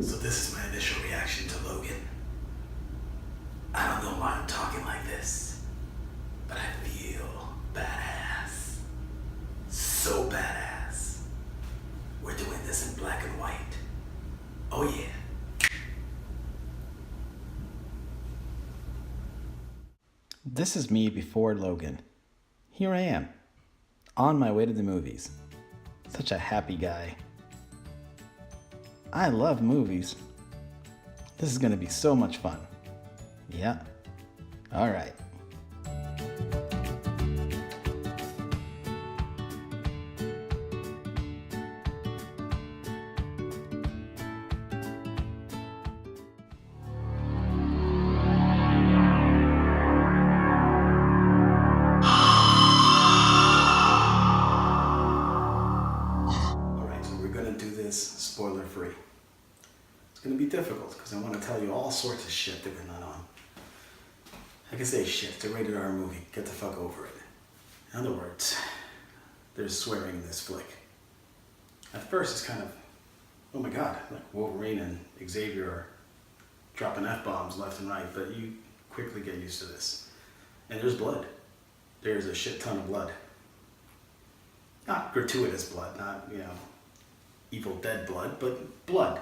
So this is my initial reaction to Logan. I don't know why I'm talking like this, but I feel badass. So badass. We're doing this in black and white. Oh yeah. This is me before Logan. Here I am, on my way to the movies. Such a happy guy. I love movies. This is gonna be so much fun. Yeah. All right. Spoiler free. It's going to be difficult because I want to tell you all sorts of shit that we're not on. I can say shit, it's a rated R movie, get the fuck over it. In other words, there's swearing in this flick. At first it's kind of, oh my god, like Wolverine and Xavier are dropping F-bombs left and right, but you quickly get used to this. And there's blood. There's a shit ton of blood. Not gratuitous blood, not, Evil Dead blood, but blood,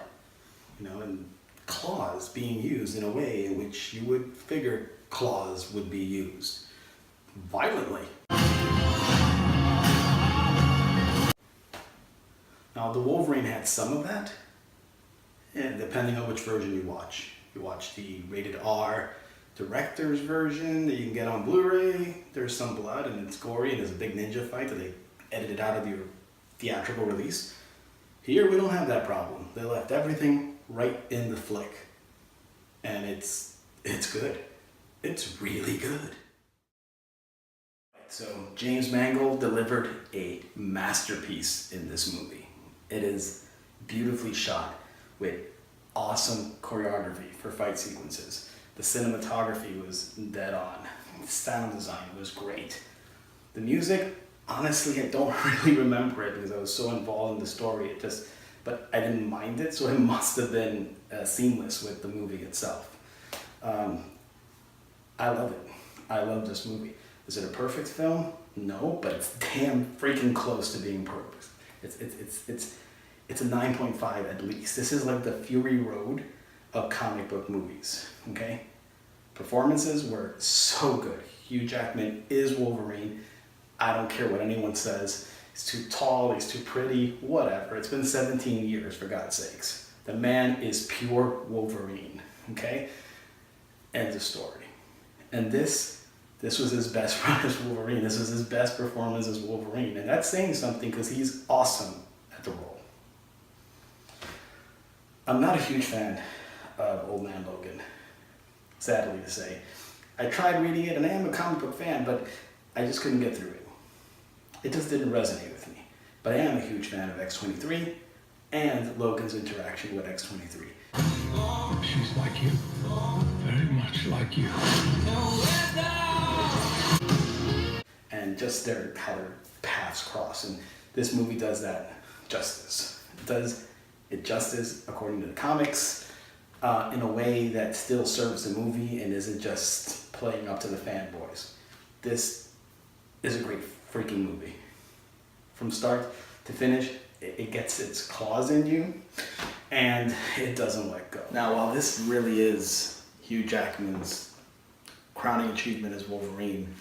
and claws being used in a way in which you would figure claws would be used violently. Now the Wolverine had some of that, and depending on which version you watch. If you watch the rated R director's version that you can get on Blu-ray, there's some blood and it's gory and there's a big ninja fight that they edited out of your theatrical release. Here, we don't have that problem. They left everything right in the flick. And it's good. It's really good. So, James Mangold delivered a masterpiece in this movie. It is beautifully shot with awesome choreography for fight sequences. The cinematography was dead on. The sound design was great. The music, honestly, I don't really remember it because I was so involved in the story. But I didn't mind it, so it must have been seamless with the movie itself. I love it. I love this movie. Is it a perfect film? No, but it's damn freaking close to being perfect. It's a 9.5 at least. This is like the Fury Road of comic book movies. Okay, performances were so good. Hugh Jackman is Wolverine. I don't care what anyone says. He's too tall, he's too pretty, whatever. It's been 17 years, for God's sakes. The man is pure Wolverine, okay? End of story. And this was his best run as Wolverine. This was his best performance as Wolverine. And that's saying something because he's awesome at the role. I'm not a huge fan of Old Man Logan, sadly to say. I tried reading it, and I am a comic book fan, but I just couldn't get through it. It just didn't resonate with me. But I am a huge fan of X-23 and Logan's interaction with X-23. She's like you. Very much like you. And just how their paths cross. And this movie does that justice. It does it justice according to the comics in a way that still serves the movie and isn't just playing up to the fanboys. This is a great freaking movie. From start to finish, it gets its claws in you and it doesn't let go. Now, while this really is Hugh Jackman's crowning achievement as Wolverine,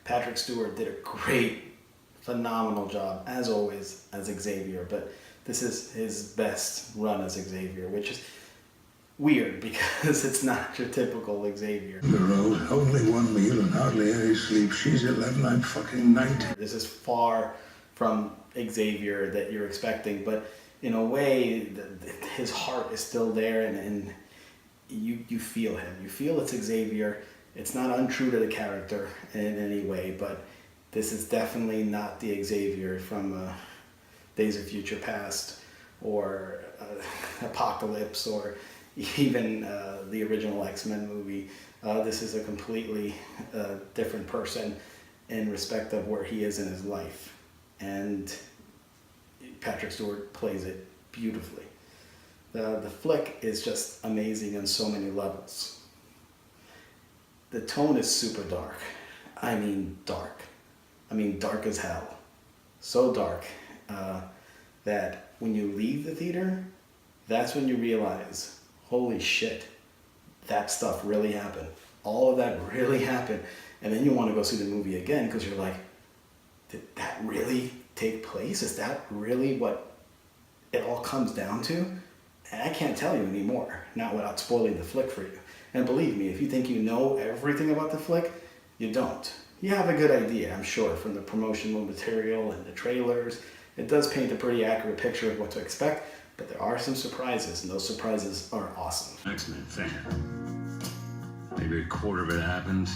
Patrick Stewart did a great, phenomenal job, as always, as Xavier, but this is his best run as Xavier, which is weird because it's not your typical Xavier. The road, only one meal and hardly any sleep. She's 11, I'm fucking 90. This is far from Xavier that you're expecting, but in a way, his heart is still there, and you feel him. You feel it's Xavier. It's not untrue to the character in any way, but this is definitely not the Xavier from Days of Future Past or Apocalypse or even the original X-Men movie. This is a completely different person in respect of where he is in his life. And Patrick Stewart plays it beautifully. The flick is just amazing on so many levels. The tone is super dark. I mean dark. I mean dark as hell. So dark that when you leave the theater, that's when you realize, holy shit, that stuff really happened. All of that really happened. And then you want to go see the movie again because you're like, did that really take place? Is that really what it all comes down to? And I can't tell you anymore, not without spoiling the flick for you. And believe me, if you think you know everything about the flick, you don't. You have a good idea, I'm sure, from the promotional material and the trailers. It does paint a pretty accurate picture of what to expect, but there are some surprises, and those surprises are awesome. X-Men fan. Maybe a quarter of it happened,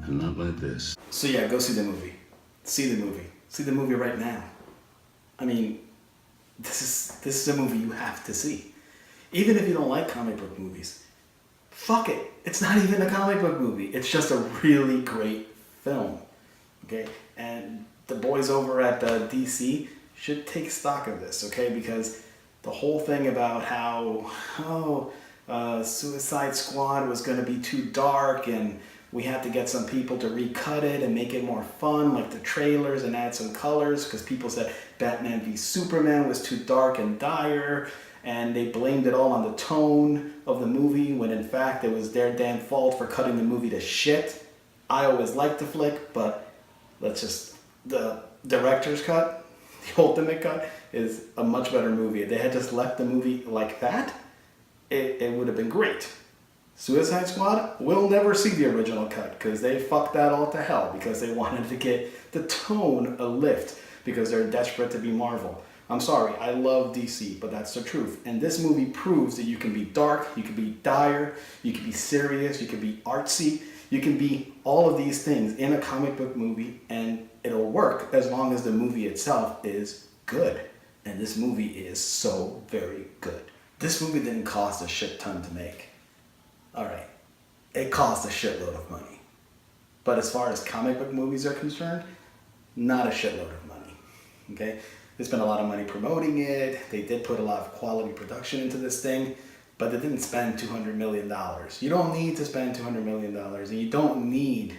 and not like this. So yeah, go see the movie. See the movie. See the movie right now. I mean, this is a movie you have to see. Even if you don't like comic book movies, fuck it. It's not even a comic book movie. It's just a really great film. Okay? And the boys over at DC should take stock of this, okay? Because the whole thing about how, Suicide Squad was going to be too dark and we had to get some people to recut it and make it more fun, like the trailers, and add some colors because people said Batman v Superman was too dark and dire, and they blamed it all on the tone of the movie when in fact it was their damn fault for cutting the movie to shit. I always liked the flick, but the director's cut, the ultimate cut, is a much better movie. If they had just left the movie like that, it would have been great. Suicide Squad, we'll never see the original cut because they fucked that all to hell because they wanted to get the tone a lift because they're desperate to be Marvel. I'm sorry, I love DC, but that's the truth. And this movie proves that you can be dark, you can be dire, you can be serious, you can be artsy, you can be all of these things in a comic book movie, and it'll work as long as the movie itself is good. And this movie is so very good. This movie didn't cost a shit ton to make. Alright, it cost a shitload of money. But as far as comic book movies are concerned, not a shitload of money. Okay? They spent a lot of money promoting it. They did put a lot of quality production into this thing, but they didn't spend $200 million. You don't need to spend $200 million, and you don't need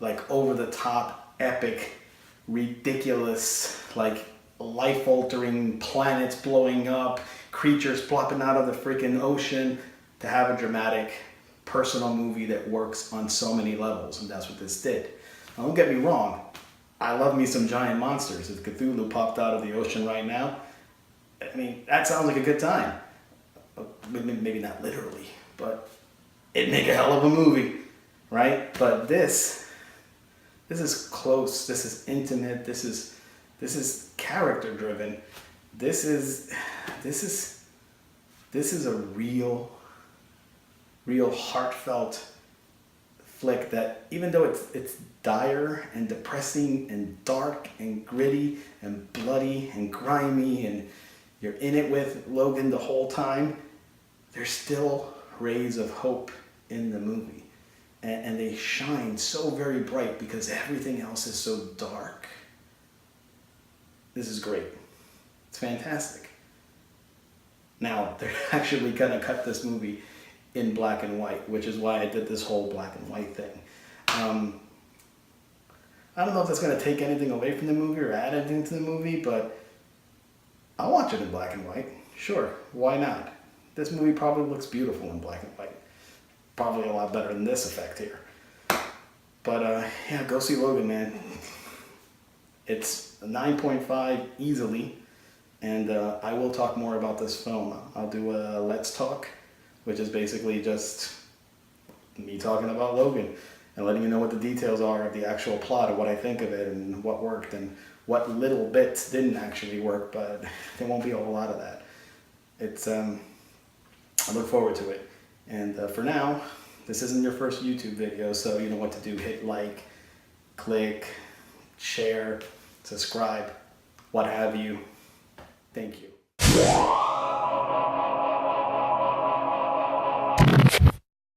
like over-the-top, epic, ridiculous, like life-altering planets blowing up, creatures plopping out of the freaking ocean to have a dramatic, personal movie that works on so many levels, and that's what this did. Now, don't get me wrong. I love me some giant monsters. If Cthulhu popped out of the ocean right now, I mean, that sounds like a good time. Maybe not literally, but it'd make a hell of a movie, right? But this is close. This is intimate. This is character driven. This is a real heartfelt flick that, even though it's dire and depressing and dark and gritty and bloody and grimy and you're in it with Logan the whole time, there's still rays of hope in the movie. And they shine so very bright because everything else is so dark. This is great. It's fantastic. Now, they're actually going to cut this movie in black and white, which is why I did this whole black and white thing. I don't know if that's going to take anything away from the movie or add anything to the movie, but I'll watch it in black and white. Sure, why not? This movie probably looks beautiful in black and white. Probably a lot better than this effect here. But yeah, go see Logan, man. It's a 9.5 easily, and I will talk more about this film. I'll do a Let's Talk, which is basically just me talking about Logan and letting you know what the details are of the actual plot, of what I think of it and what worked and what little bits didn't actually work, but there won't be a whole lot of that. It's I look forward to it. And for now, this isn't your first YouTube video, so you know what to do. Hit like, click, share, subscribe, what have you. Thank you.